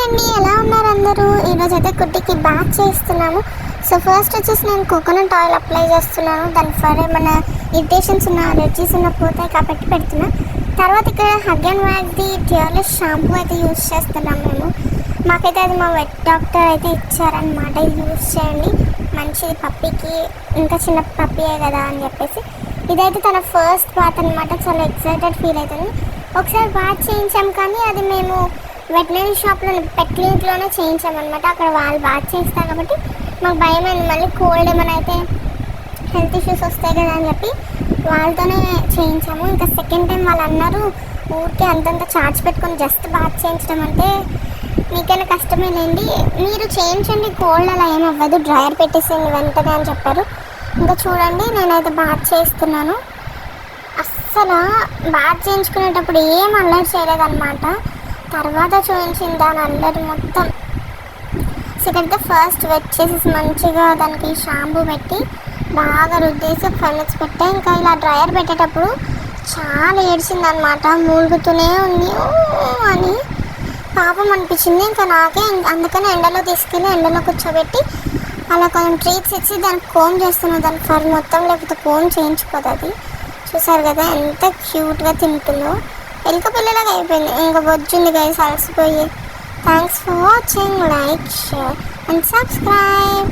అండి, ఎలా ఉన్నారు అందరూ? ఈరోజు అయితే కుట్టికి బాత్ చేస్తున్నాము. సో ఫస్ట్ వచ్చేసి నేను కోకోనట్ ఆయిల్ అప్లై చేస్తున్నాను. దాని ఫర్ ఏమైనా ఇరిటేషన్స్ ఉన్న అలర్జీస్ ఉన్న పోతాయి కాబట్టి పెడుతున్నా. తర్వాత ఇక్కడ హగ్ అండ్ వ్యాక్ది టియర్లెస్ షాంపూ అయితే యూజ్ చేస్తున్నాం మేము. మాకైతే అది మా వెట్ డాక్టర్ అయితే ఇచ్చారనమాట. ఇది యూజ్ చేయండి, మంచిది పప్పీకి, ఇంకా చిన్న పప్పీయే కదా అని చెప్పేసి. ఇదైతే తన ఫస్ట్ బాత్ అనమాట. చాలా ఎక్సైటెడ్ ఫీల్ అవుతుంది. ఒకసారి బాత్ చేయించాం, కానీ అది మేము వెటనరీ షాప్లో పెట్ క్లినిక్లోనే చేయించామన్నమాట. అక్కడ వాళ్ళు బాత్ చేస్తారు కాబట్టి మాకు భయం అయింది, మళ్ళీ కోల్డ్ ఏమైనా అయితే హెల్త్ ఇష్యూస్ వస్తాయి కదా అని చెప్పి వాళ్ళతోనే చేయించాము. ఇంకా సెకండ్ టైం వాళ్ళు అన్నారు, ఊరికే అంతంత ఛార్జ్ పెట్టుకొని జస్ట్ బాత్ చేయించడం అంటే మీకైనా కష్టమేనండి, మీరు చేయించండి, కోల్డ్ అలా ఏమి అవ్వదు, డ్రైయర్ పెట్టేసింది వెంటనే అని చెప్పారు. ఇంకా చూడండి, నేనైతే బాత్ చేస్తున్నాను. అస్సలు బాత్ చేయించుకునేటప్పుడు ఏం అల్లరి చేయలేదన్నమాట. తర్వాత చూపించింది దాని అల్లరి మొత్తం. సెకండ్ ఫస్ట్ వెట్ చేసేసి మంచిగా దానికి షాంపూ పెట్టి బాగా రుద్దేసి 5 minutes పెట్టా. ఇంకా ఇలా డ్రైయర్ పెట్టేటప్పుడు చాలా ఏడ్చింది అనమాట, మూలుగుతూనే ఉంది అని. పాపం అనిపించింది ఇంకా నాకే. అందుకని ఎండలో తీసుకెళ్ళి ఎండలో కూర్చోబెట్టి అలా కొంచెం ట్రీట్స్ ఇచ్చి దానికి కోమ్ చేస్తున్నాను, దాని ఫర్ మొత్తం, లేకపోతే కోమ్ చేయించుకోదు అది. చూసారు కదా ఎంత క్యూట్గా తింటుందో, ఎలుక పిల్లలాగా అయిపోయింది. ఇంకా వచ్చింది గైస్ అలసిపోయి. Thanks for watching, like, share and subscribe.